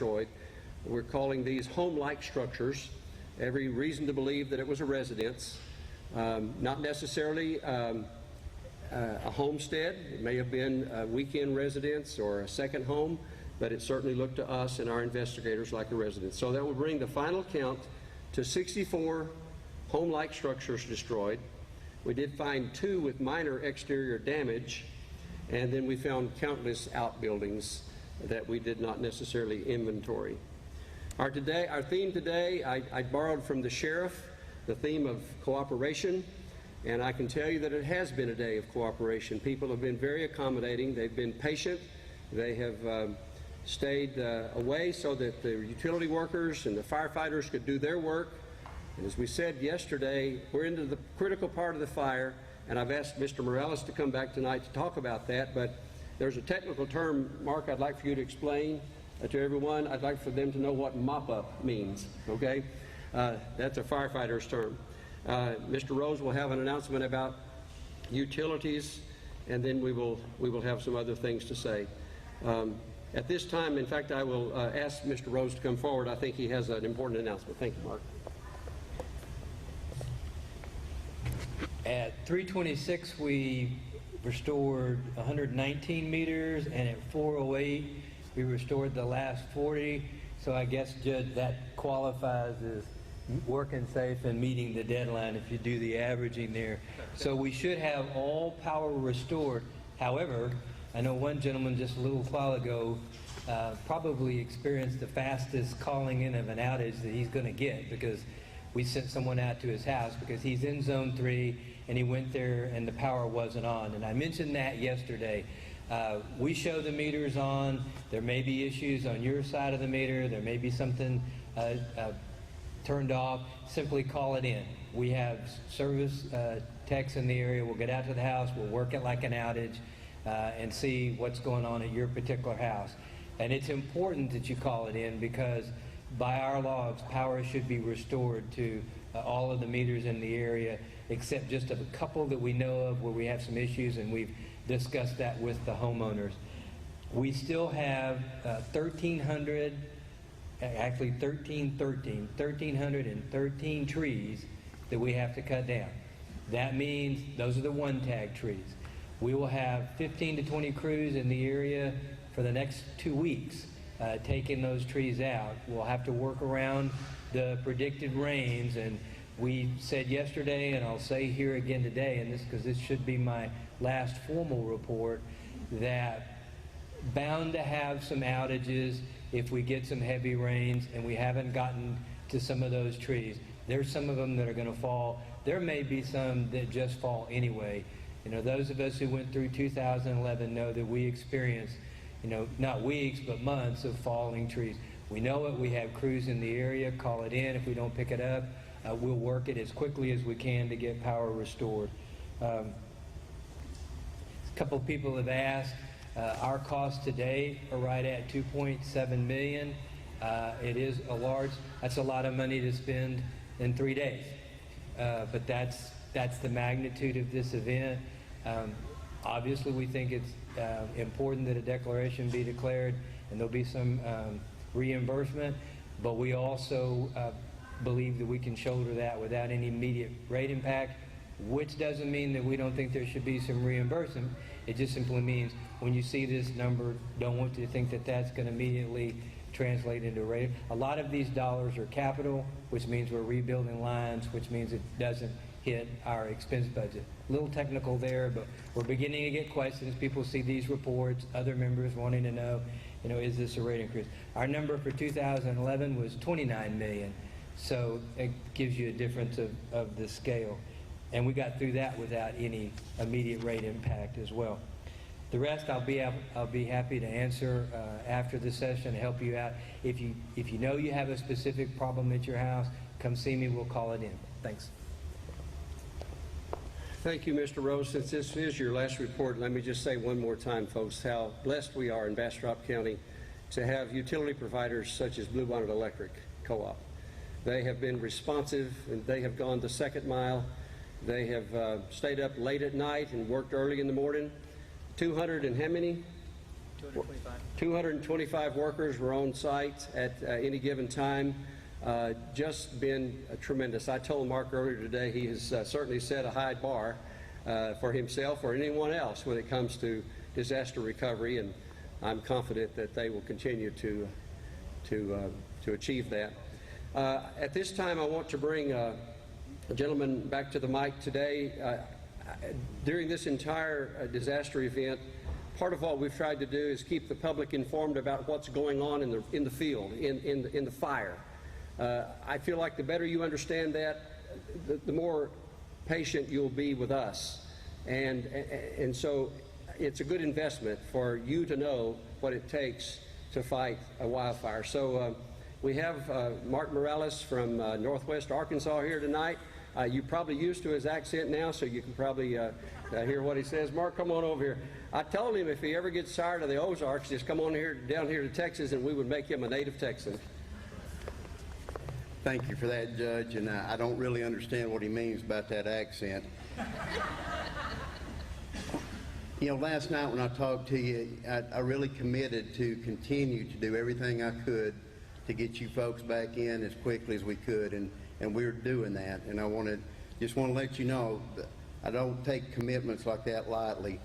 destroyed. We're calling these home-like structures. Every reason to believe that it was a residence, not necessarily a homestead. It may have been a weekend residence or a second home, but it certainly looked to us and our investigators like a residence. So that will bring the final count to 64 home-like structures destroyed. We did find 2 with minor exterior damage, and then we found countless outbuildings that we did not necessarily inventory. Our theme today, I borrowed from the sheriff, the theme of cooperation. And I can tell you that it has been a day of cooperation. People have been very accommodating. They've been patient. They have stayed away so that the utility workers and the firefighters could do their work. And as we said yesterday, we're into the critical part of the fire, and I've asked Mr. Morales to come back tonight to talk about that, but there's a technical term, Mark, I'd like for you to explain to everyone. I'd like for them to know what mop-up means, okay? That's a firefighter's term. Mr. Rose will have an announcement about utilities, and then we will have some other things to say. At this time, in fact, I will ask Mr. Rose to come forward. I think he has an important announcement. Thank you, Mark. At 326, we restored 119 meters, and at 408, we restored the last 40. So I guess, Judge, that qualifies as working safe and meeting the deadline if you do the averaging there. So we should have all power restored. However, I know one gentleman just a little while ago probably experienced the fastest calling in of an outage that he's going to get, because we sent someone out to his house because he's in zone 3 and he went there and the power wasn't on. And I mentioned that yesterday. We show the meters on. There may be issues on your side of the meter. There may be something turned off. Simply call it in. We have service techs in the area. We'll get out to the house. We'll work it like an outage and see what's going on at your particular house. And it's important that you call it in, because by our laws, power should be restored to all of the meters in the area, except just a couple that we know of where we have some issues, and we've discussed that with the homeowners. We still have 1,313 trees that we have to cut down. That means those are the one-tag trees. We will have 15 to 20 crews in the area for the next 2 weeks taking those trees out. We'll have to work around the predicted rains, and we said yesterday, and I'll say here again today, and because this should be my last formal report, that bound to have some outages if we get some heavy rains, and we haven't gotten to some of those trees. There's some of them that are going to fall. There may be some that just fall anyway. You know, those of us who went through 2011 know that we experienced, you know, not weeks but months of falling trees. We know it. We have crews in the area. Call it in. If we don't pick it up, we'll work it as quickly as we can to get power restored. A couple of people have asked. Our costs today are right at $2.7 million. It is that's a lot of money to spend in 3 days. But that's the magnitude of this event. Obviously, we think it's important that a declaration be declared, and there'll be some reimbursement, but we also believe that we can shoulder that without any immediate rate impact, which doesn't mean that we don't think there should be some reimbursement. It just simply means when you see this number, don't want you to think that that's going to immediately translate into rate. A lot of these dollars are capital, which means we're rebuilding lines, which means it doesn't hit our expense budget. A little technical there, but we're beginning to get questions. People see these reports, other members wanting to know, you know, is this a rate increase? Our number for 2011 was $29 million, so it gives you a difference of the scale. And we got through that without any immediate rate impact as well. The rest I'll be happy to answer after the session to help you out. If you know you have a specific problem at your house, come see me. We'll call it in. Thanks. Thank you, Mr. Rose. Since this is your last report, let me just say one more time, folks, how blessed we are in Bastrop County to have utility providers such as Bluebonnet Electric Co-op. They have been responsive, and they have gone the second mile. They have stayed up late at night and worked early in the morning. 200 and how many? 225 workers were on site at any given time. Just been tremendous. I told Mark earlier today he has certainly set a high bar for himself or anyone else when it comes to disaster recovery, and I'm confident that they will continue to achieve that. At this time, I want to bring a gentleman back to the mic today. During this entire disaster event, part of what we've tried to do is keep the public informed about what's going on in the field, in the fire. I feel like the better you understand that, the more patient you'll be with us, and so it's a good investment for you to know what it takes to fight a wildfire. So we have Mark Morales from Northwest Arkansas here tonight. You're probably used to his accent now, so you can probably hear what he says. Mark, come on over here. I told him if he ever gets tired of the Ozarks, just come on down here to Texas, and we would make him a native Texan. Thank you for that, Judge, and I don't really understand what he means about that accent. You know, last night when I talked to you, I really committed to continue to do everything I could to get you folks back in as quickly as we could, and we're doing that. And I just want to let you know that I don't take commitments like that lightly.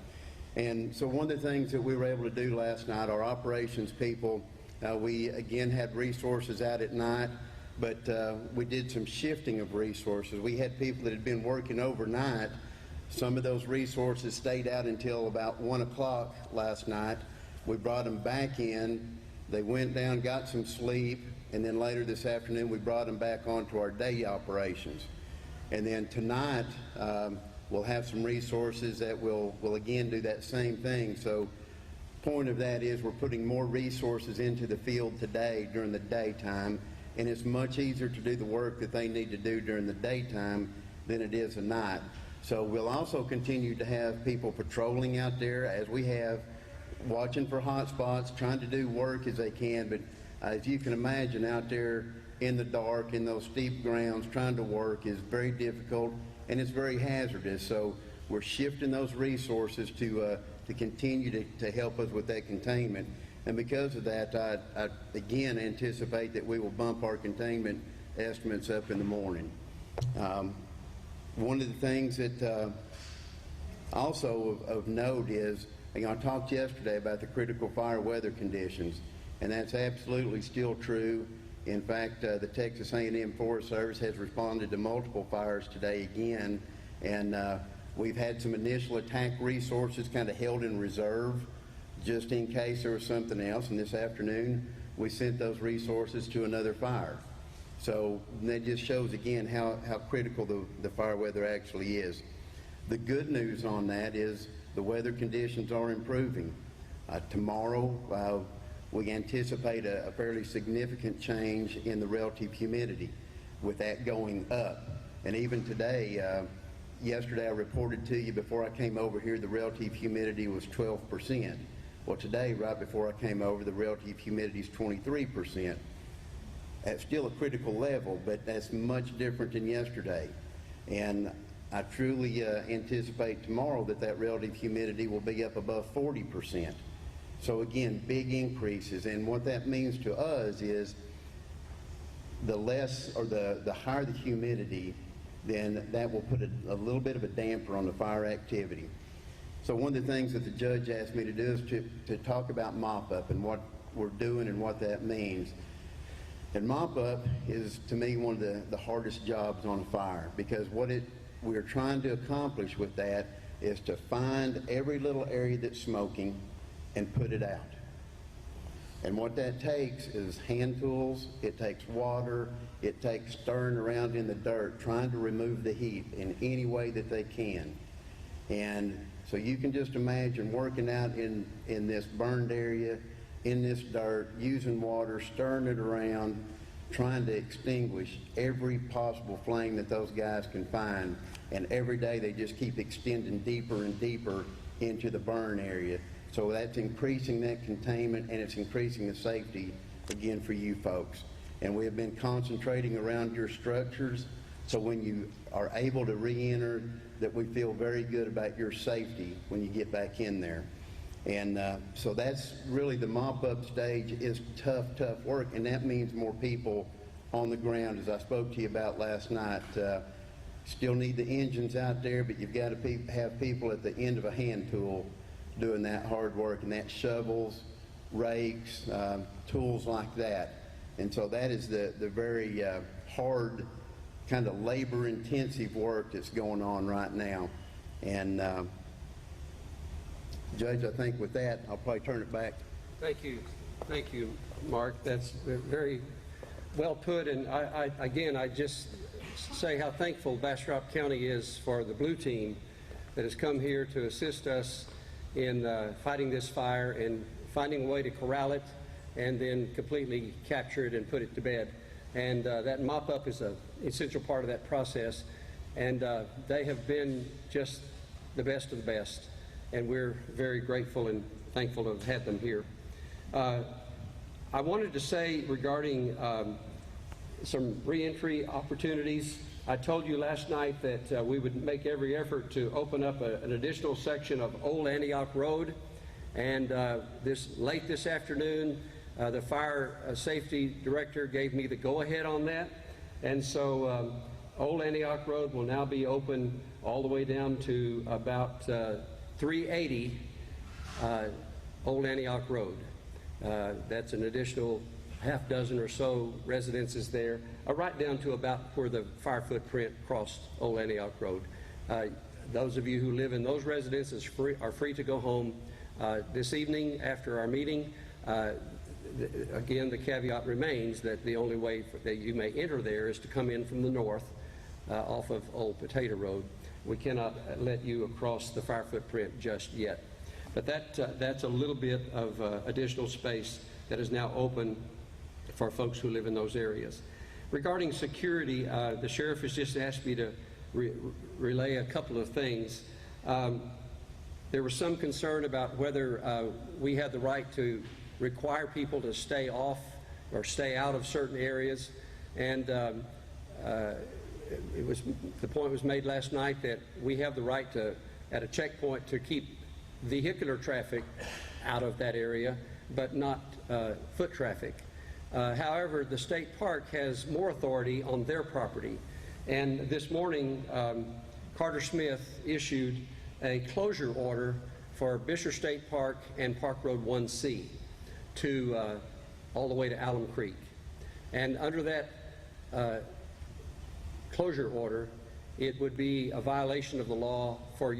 And so one of the things that we were able to do last night, our operations people, we again had resources out at night, but we did some shifting of resources. We had people that had been working overnight. Some of those resources stayed out until about 1 o'clock last night. We brought them back in. They went down, got some sleep, and then later this afternoon we brought them back onto our day operations. And then tonight we'll have some resources that will again do that same thing. So point of that is we're putting more resources into the field today during the daytime, and it's much easier to do the work that they need to do during the daytime than it is at night. So we'll also continue to have people patrolling out there as we have, watching for hot spots, trying to do work as they can. But as you can imagine, out there in the dark, in those steep grounds, trying to work is very difficult and it's very hazardous. So we're shifting those resources to continue to help us with that containment. And because of that, I again anticipate that we will bump our containment estimates up in the morning. One of the things that also of note is, I talked yesterday about the critical fire weather conditions, and that's absolutely still true. In fact, the Texas A&M Forest Service has responded to multiple fires today again, and we've had some initial attack resources kind of held in reserve just in case there was something else, and this afternoon we sent those resources to another fire. So that just shows again how critical the fire weather actually is. The good news on that is the weather conditions are improving. Tomorrow we anticipate a fairly significant change in the relative humidity with that going up. And even today, yesterday I reported to you before I came over here the relative humidity was 12%. Well, today, right before I came over, the relative humidity is 23%. That's still a critical level, but that's much different than yesterday. And I truly anticipate tomorrow that relative humidity will be up above 40%. So again, big increases. And what that means to us is the less or the higher the humidity, then that will put a little bit of a damper on the fire activity. So one of the things that the judge asked me to do is to talk about mop-up and what we're doing and what that means. And mop-up is, to me, one of the hardest jobs on a fire, because we're trying to accomplish with that is to find every little area that's smoking and put it out. And what that takes is hand tools, it takes water, it takes stirring around in the dirt, trying to remove the heat in any way that they can. And so you can just imagine working out in this burned area, in this dirt, using water, stirring it around, trying to extinguish every possible flame that those guys can find. And every day they just keep extending deeper and deeper into the burn area. So that's increasing that containment, and it's increasing the safety, again, for you folks. And we have been concentrating around your structures, so when you are able to re-enter, that we feel very good about your safety when you get back in there. And so that's really the mop-up stage is tough work, and that means more people on the ground, as I spoke to you about last night. Still need the engines out there, but you've got to have people at the end of a hand tool doing that hard work, and that's shovels, rakes, tools like that. And so that is the very hard, kind of labor-intensive work that's going on right now. And Judge, I think with that, I'll probably turn it back. Thank you, Mark. That's very well put. And I just say how thankful Bastrop County is for the Blue Team that has come here to assist us in fighting this fire and finding a way to corral it and then completely capture it and put it to bed. And that mop-up is an essential part of that process. And they have been just the best of the best. And we're very grateful and thankful to have had them here. I wanted to say regarding some reentry opportunities, I told you last night that we would make every effort to open up an additional section of Old Antioch Road. And late this afternoon, the fire safety director gave me the go-ahead on that. And so Old Antioch Road will now be open all the way down to about 380 Old Antioch Road. That's an additional half dozen or so residences there, right down to about where the fire footprint crossed Old Antioch Road. Those of you who live in those residences are free to go home this evening after our meeting. Again, the caveat remains that the only way that you may enter there is to come in from the north off of Old Potato Road. We cannot let you across the fire footprint just yet. But that's a little bit of additional space that is now open for folks who live in those areas. Regarding security, the sheriff has just asked me to relay a couple of things. There was some concern about whether we had the right to require people to stay off or stay out of certain areas. And the point was made last night that we have the right to, at a checkpoint, to keep vehicular traffic out of that area, but not foot traffic. However, the state park has more authority on their property. And this morning, Carter Smith issued a closure order for Bisher State Park and Park Road 1C to all the way to Alum Creek. And under that closure order, it would be a violation of the law for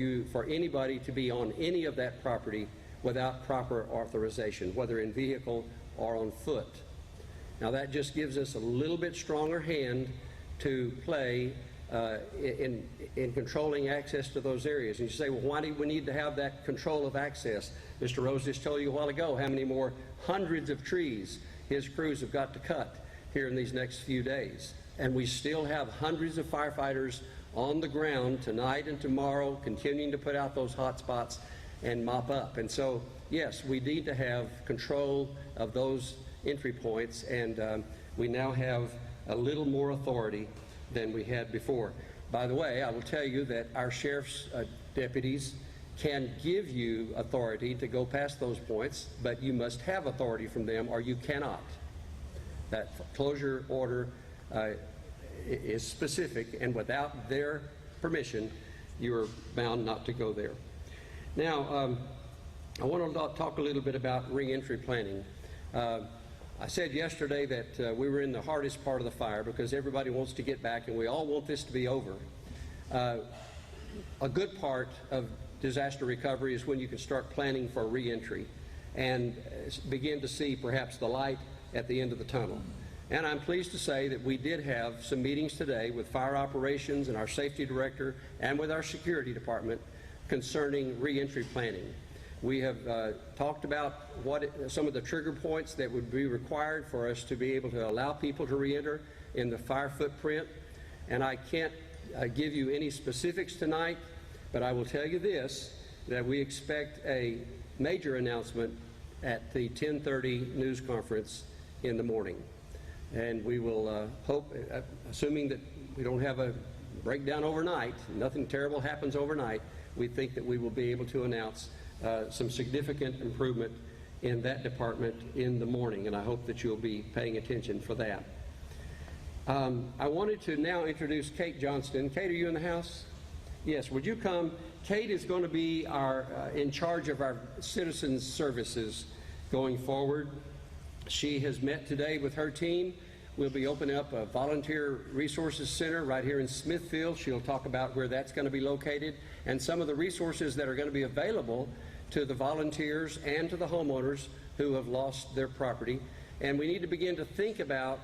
anybody to be on any of that property without proper authorization, whether in vehicle or on foot. Now that just gives us a little bit stronger hand to play in controlling access to those areas. And you say, well, why do we need to have that control of access? Mr. Rose just told you a while ago how many more hundreds of trees his crews have got to cut here in these next few days. And we still have hundreds of firefighters on the ground tonight and tomorrow, continuing to put out those hot spots and mop up. And so, yes, we need to have control of those entry points, and we now have a little more authority than we had before. By the way, I will tell you that our sheriff's deputies can give you authority to go past those points, but you must have authority from them or you cannot. That closure order is specific, and without their permission, you are bound not to go there. Now, I want to talk a little bit about reentry planning. I said yesterday that we were in the hardest part of the fire because everybody wants to get back and we all want this to be over. A good part of disaster recovery is when you can start planning for reentry and begin to see perhaps the light at the end of the tunnel. And I'm pleased to say that we did have some meetings today with fire operations and our safety director and with our security department concerning reentry planning. We have talked about some of the trigger points that would be required for us to be able to allow people to reenter in the fire footprint. And I can't give you any specifics tonight, but I will tell you this, that we expect a major announcement at the 10:30 news conference in the morning. And we will hope, assuming that we don't have a breakdown overnight, nothing terrible happens overnight, we think that we will be able to announce some significant improvement in that department in the morning, and I hope that you'll be paying attention for that. I wanted to now introduce Kate Johnston. Kate, are you in the house? Yes, would you come? Kate is going to be our in charge of our citizens services going forward. She has met today with her team. We'll be opening up a volunteer resources center right here in Smithfield. She'll talk about where that's going to be located and some of the resources that are going to be available to the volunteers and to the homeowners who have lost their property. And we need to begin to think about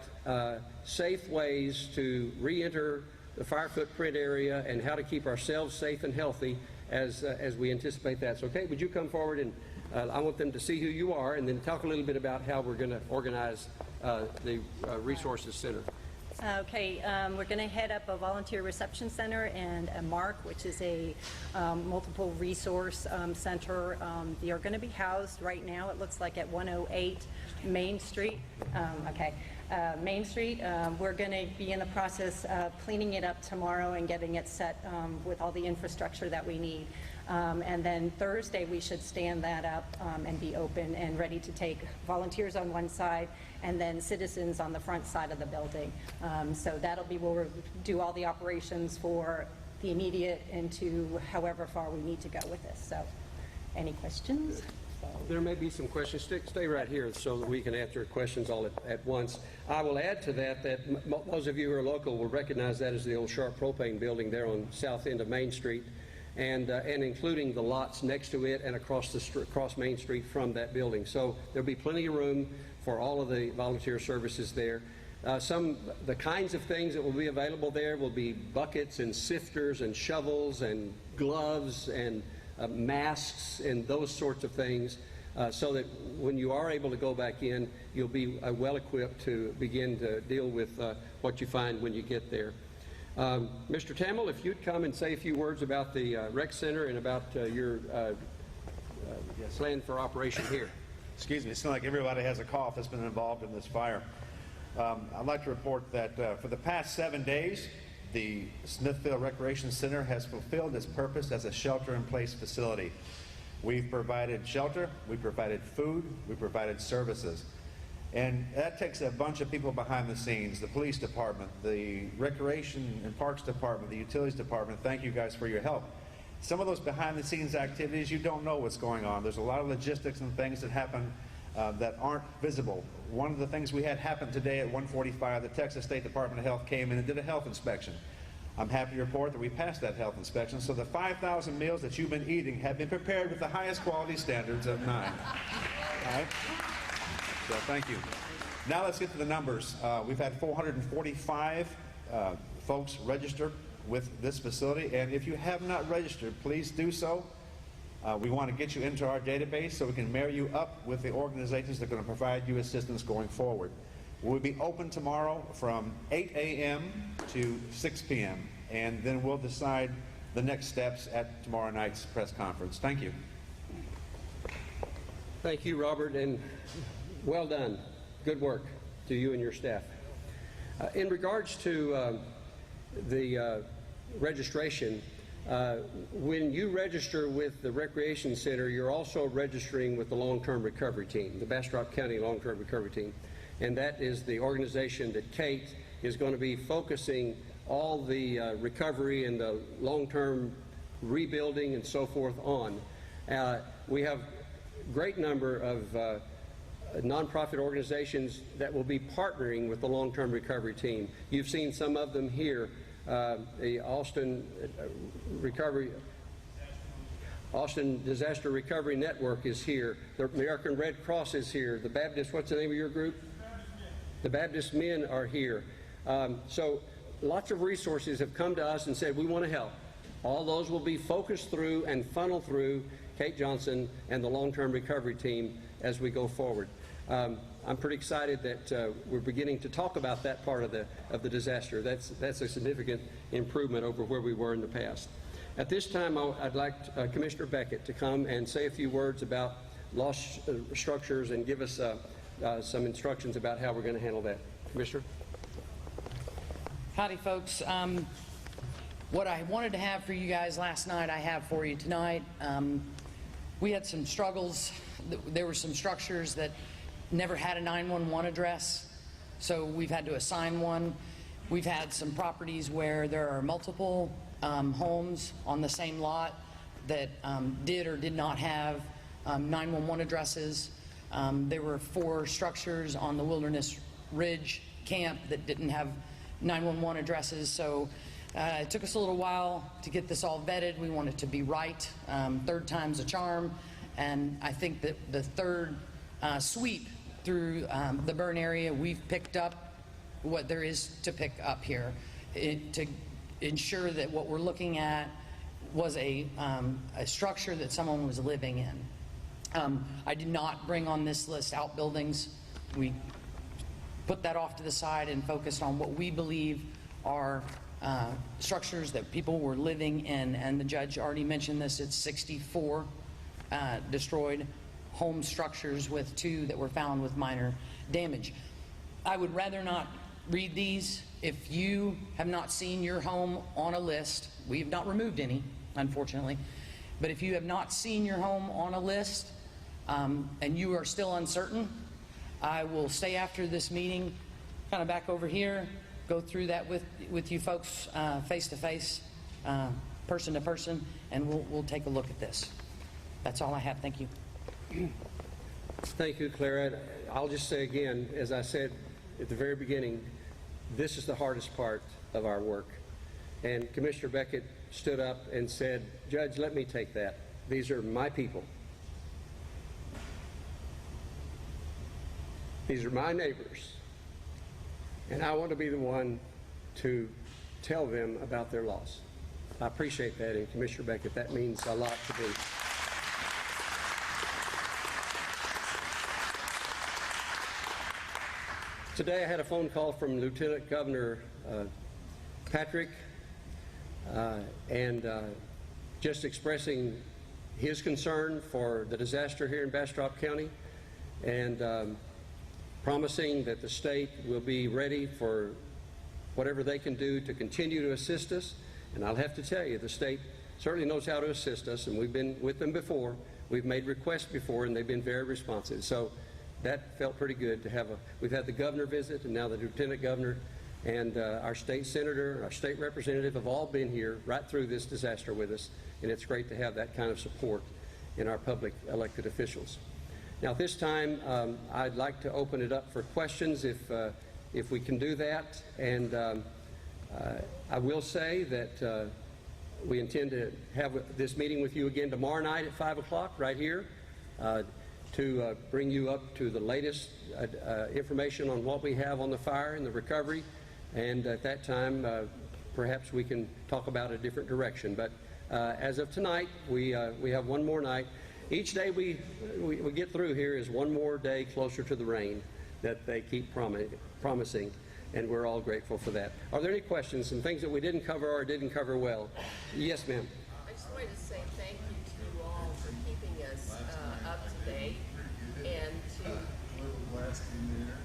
safe ways to re-enter the fire footprint area and how to keep ourselves safe and healthy as we anticipate that. So, Kate, would you come forward, and I want them to see who you are, and then talk a little bit about how we're going to organize the Resources Center. Okay, we're going to head up a volunteer reception center and a MARC, which is a multiple resource center. They are going to be housed right now, it looks like, at 108 Main Street. Main Street. We're going to be in the process of cleaning it up tomorrow and getting it set with all the infrastructure that we need. And then Thursday we should stand that up and be open and ready to take volunteers on one side and then citizens on the front side of the building. So that'll be where we'll do all the operations for the immediate and to however far we need to go with this. So any questions? There may be some questions. Stay right here so that we can answer questions all at once. I will add to that those of you who are local will recognize that as the old Sharp Propane building there on south end of Main Street, and including the lots next to it and across Main Street from that building. So there'll be plenty of room for all of the volunteer services there. The kinds of things that will be available there will be buckets and sifters and shovels and gloves and masks and those sorts of things, so that when you are able to go back in, you'll be well equipped to begin to deal with what you find when you get there. Mr. Tamil, if you'd come and say a few words about the rec center and about your plan for operation here. Excuse me, it seems like everybody has a cough that's been involved in this fire. I'd like to report that for the past 7 days, the Smithfield Recreation Center has fulfilled its purpose as a shelter-in-place facility. We've provided shelter, we've provided food, we've provided services. And that takes a bunch of people behind the scenes, the police department, the recreation and parks department, the utilities department. Thank you guys for your help. Some of those behind-the-scenes activities, you don't know what's going on. There's a lot of logistics and things that happen that aren't visible. One of the things we had happen today at 1:45, the Texas State Department of Health came in and did a health inspection. I'm happy to report that we passed that health inspection, so the 5,000 meals that you've been eating have been prepared with the highest quality standards of 9. All right? So thank you. Now let's get to the numbers. We've had 445 folks register with this facility, and if you have not registered, please do so. We want to get you into our database so we can marry you up with the organizations that are going to provide you assistance going forward. We'll be open tomorrow from 8 a.m. to 6 p.m., and then we'll decide the next steps at tomorrow night's press conference. Thank you. Thank you, Robert, and well done. Good work to you and your staff. In regards to the registration, when you register with the Recreation Center, you're also registering with the Long-Term Recovery Team, the Bastrop County Long-Term Recovery Team. And that is the organization that Kate is going to be focusing all the recovery and the long-term rebuilding and so forth on. We have a great number of nonprofit organizations that will be partnering with the long-term recovery team. You've seen some of them here. The Austin Disaster Recovery Network is here. The American Red Cross is here. The Baptist, what's the name of your group? The Baptist Men are here. So lots of resources have come to us and said, we want to help. All those will be focused through and funneled through Kate Johnson and the long-term recovery team as we go forward. I'm pretty excited that we're beginning to talk about that part of the disaster. That's a significant improvement over where we were in the past. At this time, I'd like Commissioner Beckett to come and say a few words about lost structures and give us some instructions about how we're going to handle that. Commissioner? Howdy, folks. What I wanted to have for you guys last night, I have for you tonight. we had some struggles. There were some structures that never had a 911 address, so we've had to assign one. We've had some properties where there are multiple homes on the same lot that did or did not have 911 addresses. There were 4 structures on the Wilderness Ridge camp that didn't have 911 addresses, so it took us a little while to get this all vetted. We want it to be right. Third time's a charm, and I think that the third sweep through the burn area, we've picked up what there is to pick up here to ensure that what we're looking at was a structure that someone was living in. I did not bring on this list outbuildings. We put that off to the side and focused on what we believe are structures that people were living in. And the judge already mentioned this. It's 64 destroyed home structures with 2 that were found with minor damage. I would rather not read these. If you have not seen your home on a list, we have not removed any, unfortunately, but if you have not seen your home on a list and you are still uncertain, I will stay after this meeting, kind of back over here, go through that with you folks face to face, person to person, and we'll take a look at this. That's all I have. Thank you. Thank you, Clara. I'll just say again, as I said at the very beginning, this is the hardest part of our work. And Commissioner Beckett stood up and said, Judge, let me take that. These are my people. These are my neighbors. And I want to be the one to tell them about their loss. I appreciate that, and Commissioner Beckett, that means a lot to me. Today I had a phone call from Lieutenant Governor Patrick and just expressing his concern for the disaster here in Bastrop County and promising that the state will be ready for whatever they can do to continue to assist us. And I'll have to tell you, the state certainly knows how to assist us, and we've been with them before. We've made requests before, and they've been very responsive. So that felt pretty good to have we've had the governor visit, and now the lieutenant governor and our state senator, our state representative have all been here right through this disaster with us, and it's great to have that kind of support in our public elected officials. Now, at this time, I'd like to open it up for questions if we can do that, and I will say that we intend to have this meeting with you again tomorrow night at 5 o'clock right here to bring you up to the latest information on what we have on the fire and the recovery. And at that time, perhaps we can talk about a different direction. But as of tonight, we have one more night. Each day we get through here is one more day closer to the rain that they keep promising. And we're all grateful for that. Are there any questions and things that we didn't cover or didn't cover well? Yes, ma'am. I just wanted to say thank you to you all for keeping us up to date and to...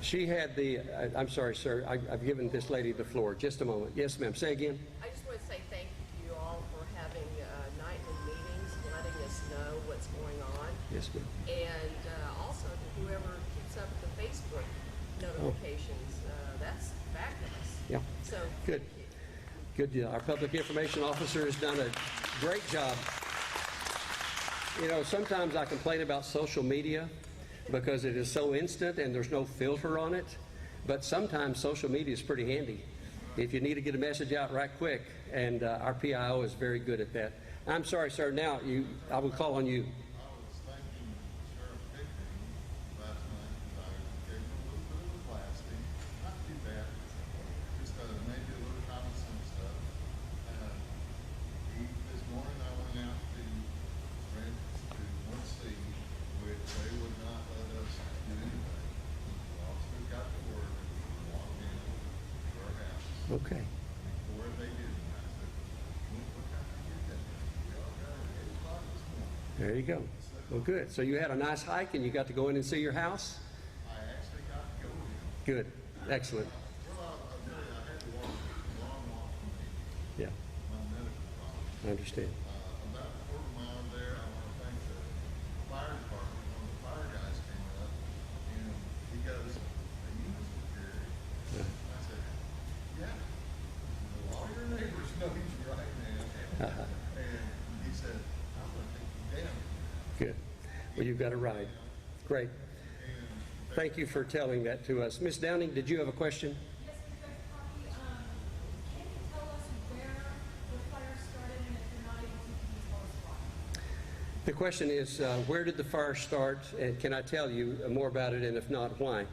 She had the, I'm sorry, sir, I've given this lady the floor. Just a moment. Yes, ma'am. Say again. I just want to say thank you to you all for having nightly meetings, letting us know what's going on. Yes, ma'am. And also to whoever keeps up with the Facebook notifications, that's fabulous. Yeah. So Good. thank you. Good. Yeah. Our public information officer has done a great job. You know, sometimes I complain about social media because it is so instant and there's no filter on it. But sometimes social media is pretty handy if you need to get a message out right quick. And our PIO is very good at that. I'm sorry, sir. Now I will call on you. I was thanking Sheriff Pickering last night because I gave him a little bit of blasting. Not too bad. Just maybe a little common sense stuff. This morning I went out to Muncie, which they would not let us do anything. The officer got to work and walked in to our house. Okay. Before they did, and I said, what kind of did that? We all got at 8 o'clock this morning. There you go. Well, good. So you had a nice hike and you got to go in and see your house? I actually got to go in. Good. Excellent. Well, I had to walk a long walk from Yeah, my medical problem. I understand. About a quarter mile there, I want to thank the No, he's right, man. And he said, I'm gonna take you down. Good. Well, you've got a ride. Great. Thank you for telling that to us. Ms. Downing, did you have a question? Yes, Mr. Copy. Can you tell us where the fire started and if you're not able to, can you tell us why? The question is, where did the fire start, and can I tell you more about it, and if not, why?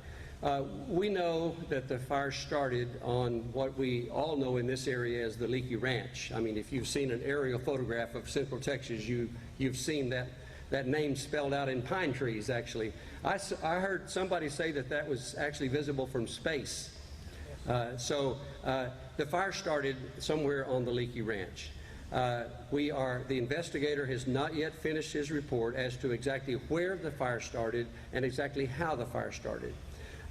We know that the fire started on what we all know in this area as the Leakey Ranch. I mean, if you've seen an aerial photograph of Central Texas, you've seen that name spelled out in pine trees, actually. I heard somebody say that was actually visible from space. So the fire started somewhere on the Leakey Ranch. The investigator has not yet finished his report as to exactly where the fire started and exactly how the fire started.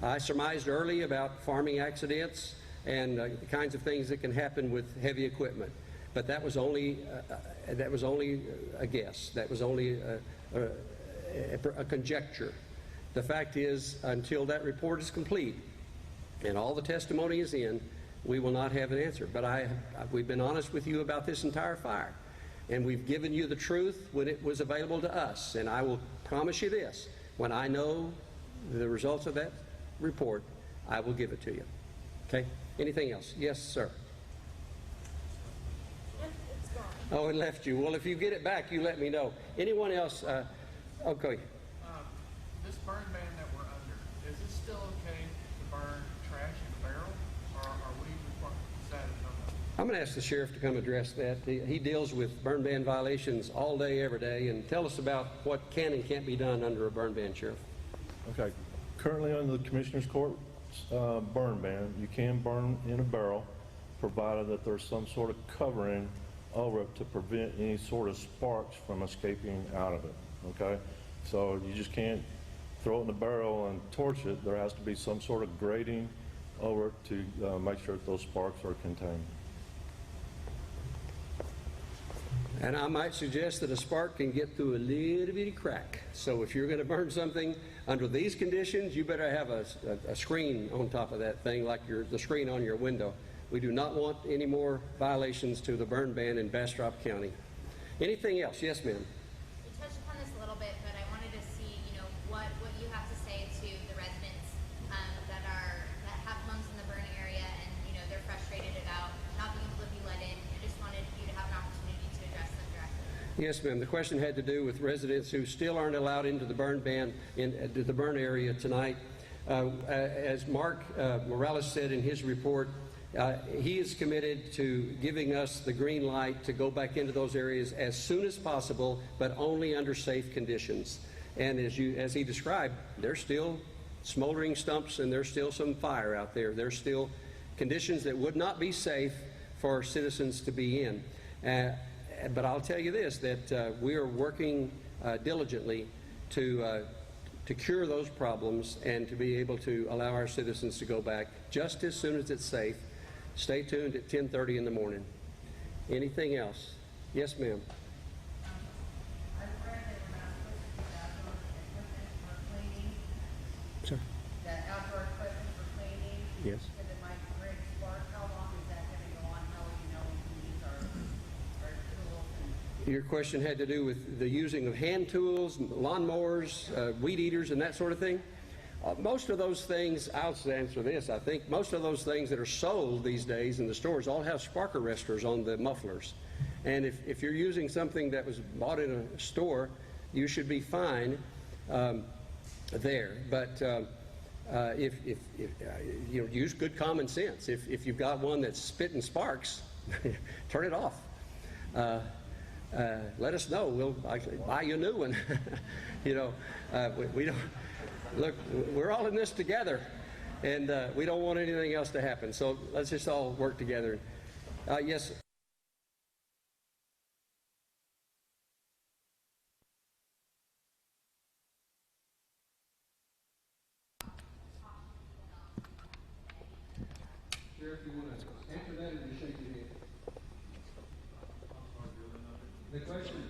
I surmised early about farming accidents and the kinds of things that can happen with heavy equipment, but that was only a guess. That was only a conjecture. The fact is, until that report is complete and all the testimony is in, we will not have an answer. But we've been honest with you about this entire fire, and we've given you the truth when it was available to us. And I will promise you this: when I know the results of that report, I will give it to you. Okay? Anything else? Yes, sir. It's gone. Oh, it left you. Well, if you get it back, you let me know. Anyone else? Okay. This burn ban that we're under, is it still okay to burn trash in a barrel, or are we required to decide no? I'm going to ask the sheriff to come address that. He deals with burn ban violations all day, every day, and tell us about what can and can't be done under a burn ban, Sheriff. Okay. Currently under the Commissioner's Court burn ban, you can burn in a barrel, provided that there's some sort of covering over it to prevent any sort of sparks from escaping out of it. Okay? So you just can't throw it in the barrel and torch it. There has to be some sort of grating over it to make sure that those sparks are contained. And I might suggest that a spark can get through a little bitty crack. So if you're going to burn something under these conditions, you better have a screen on top of that thing, like the screen on your window. We do not want any more violations to the burn ban in Bastrop County. Anything else? Yes, ma'am. You touched upon this a little bit, but I wanted to see, what you have to say to the residents that have homes in the burn area, and they're frustrated about not being able to be let in. I just wanted you to have an opportunity to address them directly. Yes, ma'am. The question had to do with residents who still aren't allowed into the burn ban, into the burn area tonight. As Mark Morales said in his report, he is committed to giving us the green light to go back into those areas as soon as possible, but only under safe conditions. And as he described, there's still smoldering stumps and there's still some fire out there. There's still conditions that would not be safe for citizens to be in. But I'll tell you this, that we are working diligently to cure those problems and to be able to allow our citizens to go back just as soon as it's safe. Stay tuned at 10:30 in the morning. Anything else? Yes, ma'am. I've read that we're not supposed to use outdoor equipment for cleaning. Sir. That outdoor equipment for cleaning. Yes. Because it might create spark. How long is that going to go on? How will you know we can use our tools? Your question had to do with the using of hand tools, lawnmowers, weed eaters, and that sort of thing. Most of those things, I'll answer this, I think most of those things that are sold these days in the stores all have spark arresters on the mufflers. And if you're using something that was bought in a store, you should be fine there. But if use good common sense. If you've got one that's spitting sparks, turn it off. Let us know. We'll actually buy you a new one. We don't. Look, we're all in this together, and we don't want anything else to happen. So let's just all work together. Yes. Sheriff, you want to answer that, or you shake your head? The question.